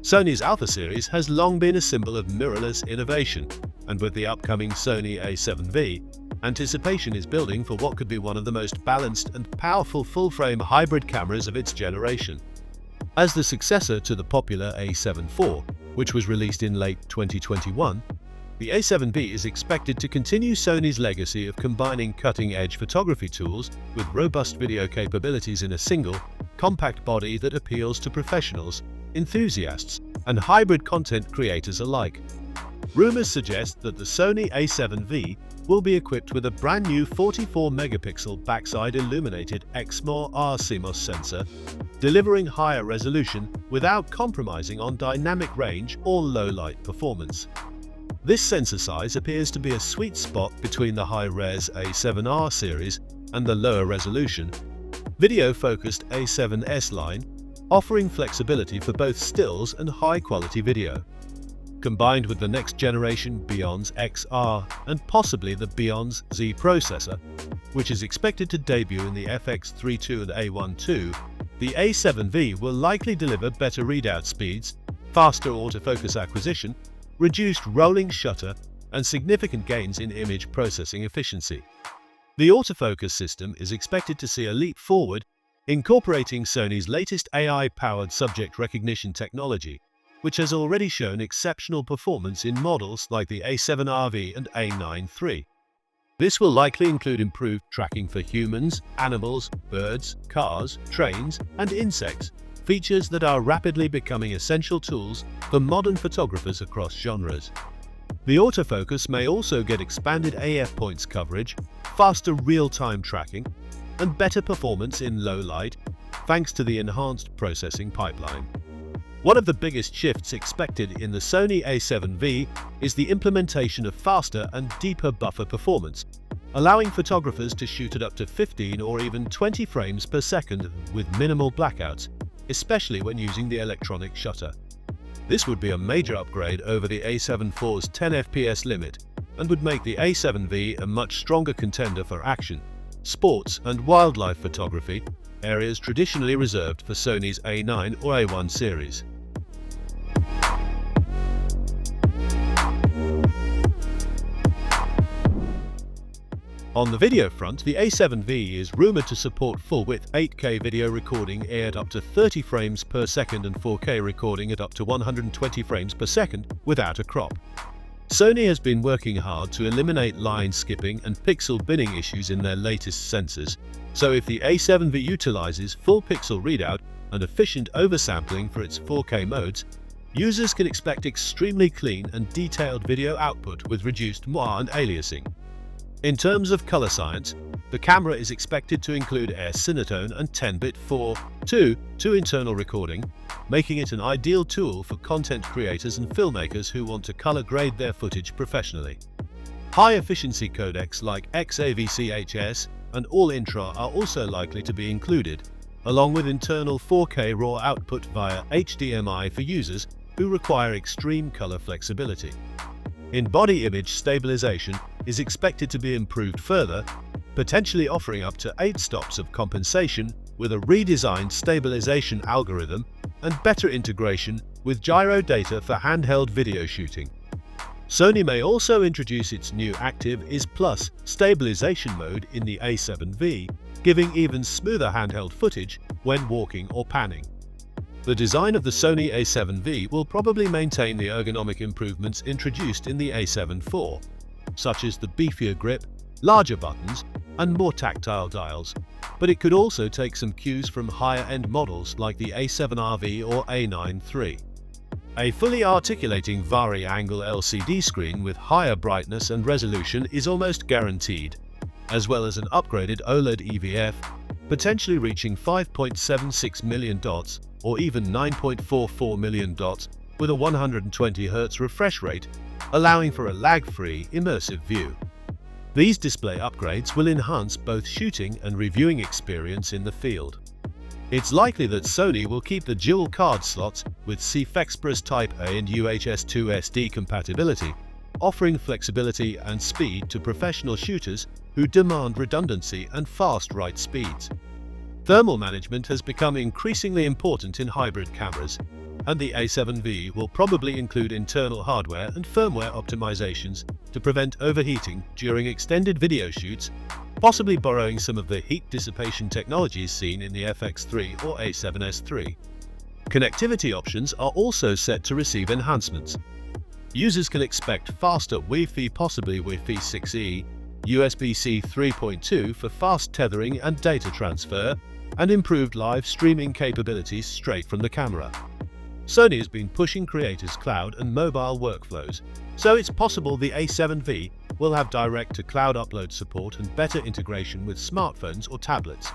Sony's Alpha series has long been a symbol of mirrorless innovation, and with the upcoming Sony A7V, anticipation is building for what could be one of the most balanced and powerful full-frame hybrid cameras of its generation. As the successor to the popular A7 IV, which was released in late 2021, the A7V is expected to continue Sony's legacy of combining cutting-edge photography tools with robust video capabilities in a single, compact body that appeals to professionals, enthusiasts, and hybrid content creators alike. Rumors suggest that the Sony A7V will be equipped with a brand new 44-megapixel backside illuminated Exmor R CMOS sensor, delivering higher resolution without compromising on dynamic range or low-light performance. This sensor size appears to be a sweet spot between the high-res A7R series and the lower-resolution, video-focused A7S line, offering flexibility for both stills and high-quality video. Combined with the next-generation Beyond's XR and possibly the Beyond's Z processor, which is expected to debut in the FX32 and A12, the A7V will likely deliver better readout speeds, faster autofocus acquisition, reduced rolling shutter, and significant gains in image processing efficiency. The autofocus system is expected to see a leap forward, incorporating Sony's latest AI-powered subject recognition technology, which has already shown exceptional performance in models like the A7RV and A9 III. This will likely include improved tracking for humans, animals, birds, cars, trains, and insects, features that are rapidly becoming essential tools for modern photographers across genres. The autofocus may also get expanded AF points coverage, faster real-time tracking, and better performance in low light, thanks to the enhanced processing pipeline. One of the biggest shifts expected in the Sony A7V is the implementation of faster and deeper buffer performance, allowing photographers to shoot at up to 15 or even 20 frames per second with minimal blackouts, especially when using the electronic shutter. This would be a major upgrade over the A7 IV's 10 FPS limit and would make the A7V a much stronger contender for action, sports, and wildlife photography, areas traditionally reserved for Sony's A9 or A1 series. On the video front, the A7V is rumored to support full-width 8K video recording at up to 30 frames per second and 4K recording at up to 120 frames per second without a crop. Sony has been working hard to eliminate line skipping and pixel binning issues in their latest sensors, so if the A7V utilizes full pixel readout and efficient oversampling for its 4K modes, users can expect extremely clean and detailed video output with reduced moire and aliasing. In terms of color science, the camera is expected to include Air Cinetone and 10-bit 4:2 internal recording, making it an ideal tool for content creators and filmmakers who want to color grade their footage professionally. High-efficiency codecs like XAVC-HS and All-Intra are also likely to be included, along with internal 4K RAW output via HDMI for users who require extreme color flexibility. In-body image stabilization is expected to be improved further, potentially offering up to 8 stops of compensation with a redesigned stabilization algorithm and better integration with gyro data for handheld video shooting. Sony may also introduce its new Active Is Plus stabilization mode in the A7V, giving even smoother handheld footage when walking or panning. The design of the Sony A7V will probably maintain the ergonomic improvements introduced in the A7 IV, such as the beefier grip, larger buttons, and more tactile dials, but it could also take some cues from higher-end models like the A7RV or A9 III. A fully articulating vari-angle LCD screen with higher brightness and resolution is almost guaranteed, as well as an upgraded OLED EVF, potentially reaching 5.76 million dots or even 9.44 million dots with a 120Hz refresh rate, allowing for a lag-free, immersive view. These display upgrades will enhance both shooting and reviewing experience in the field. It's likely that Sony will keep the dual card slots with CFexPros Type A and UHS-2 SD compatibility, offering flexibility and speed to professional shooters who demand redundancy and fast write speeds. Thermal management has become increasingly important in hybrid cameras, and the A7V will probably include internal hardware and firmware optimizations to prevent overheating during extended video shoots, possibly borrowing some of the heat dissipation technologies seen in the FX3 or A7S III. Connectivity options are also set to receive enhancements. Users can expect faster Wi-Fi, possibly Wi-Fi 6E, USB-C 3.2 for fast tethering and data transfer, and improved live streaming capabilities straight from the camera. Sony has been pushing creators' cloud and mobile workflows, so it's possible the A7V will have direct-to-cloud upload support and better integration with smartphones or tablets.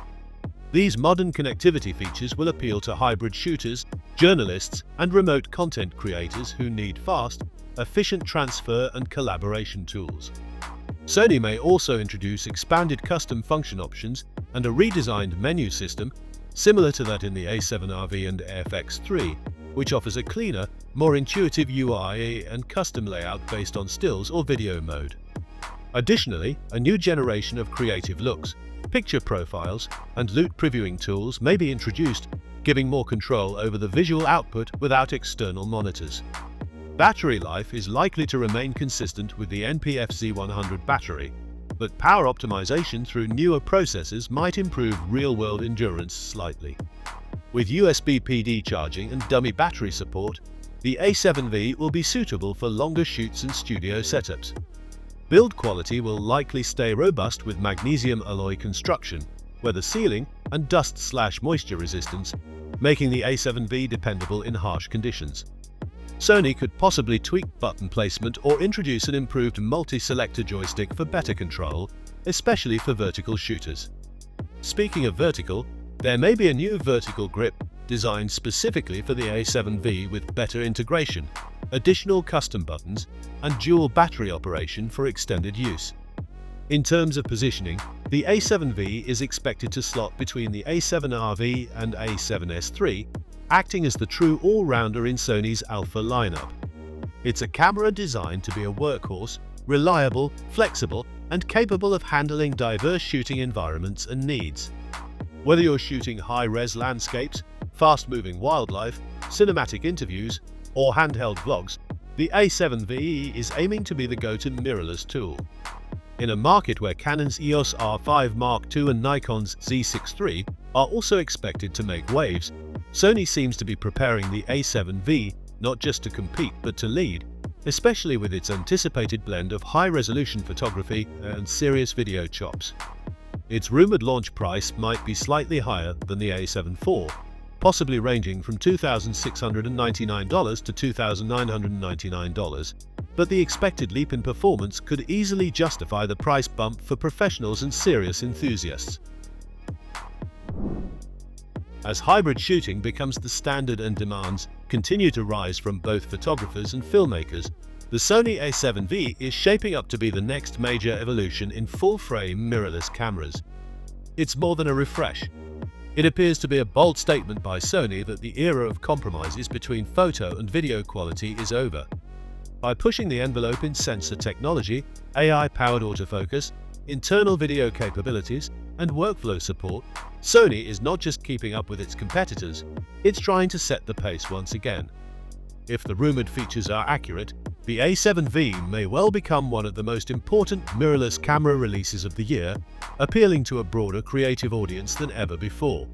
These modern connectivity features will appeal to hybrid shooters, journalists, and remote content creators who need fast, efficient transfer and collaboration tools. Sony may also introduce expanded custom function options and a redesigned menu system, similar to that in the A7RV and FX3, which offers a cleaner, more intuitive UI and custom layout based on stills or video mode. Additionally, a new generation of creative looks, picture profiles, and loot previewing tools may be introduced, giving more control over the visual output without external monitors. Battery life is likely to remain consistent with the NP-FZ100 battery, but power optimization through newer processors might improve real-world endurance slightly. With USB PD charging and dummy battery support, the A7V will be suitable for longer shoots and studio setups. Build quality will likely stay robust with magnesium alloy construction, weather sealing, and dust/moisture resistance, making the A7V dependable in harsh conditions. Sony could possibly tweak button placement or introduce an improved multi-selector joystick for better control, especially for vertical shooters. Speaking of vertical, there may be a new vertical grip designed specifically for the A7V with better integration, additional custom buttons, and dual battery operation for extended use. In terms of positioning, the A7V is expected to slot between the A7RV and A7S III, acting as the true all-rounder in Sony's Alpha lineup. It's a camera designed to be a workhorse, reliable, flexible, and capable of handling diverse shooting environments and needs. Whether you're shooting high-res landscapes, fast-moving wildlife, cinematic interviews, or handheld vlogs, the A7V is aiming to be the go-to mirrorless tool. In a market where Canon's EOS R5 Mark II and Nikon's Z6 III are also expected to make waves, Sony seems to be preparing the A7V not just to compete but to lead, especially with its anticipated blend of high-resolution photography and serious video chops. Its rumored launch price might be slightly higher than the A7 IV, possibly ranging from $2,699 to $2,999, but the expected leap in performance could easily justify the price bump for professionals and serious enthusiasts. As hybrid shooting becomes the standard and demands continue to rise from both photographers and filmmakers, the Sony A7V is shaping up to be the next major evolution in full-frame mirrorless cameras. It's more than a refresh. It appears to be a bold statement by Sony that the era of compromises between photo and video quality is over. By pushing the envelope in sensor technology, AI-powered autofocus, internal video capabilities, and workflow support, Sony is not just keeping up with its competitors, it's trying to set the pace once again. If the rumored features are accurate, the A7V may well become one of the most important mirrorless camera releases of the year, appealing to a broader creative audience than ever before.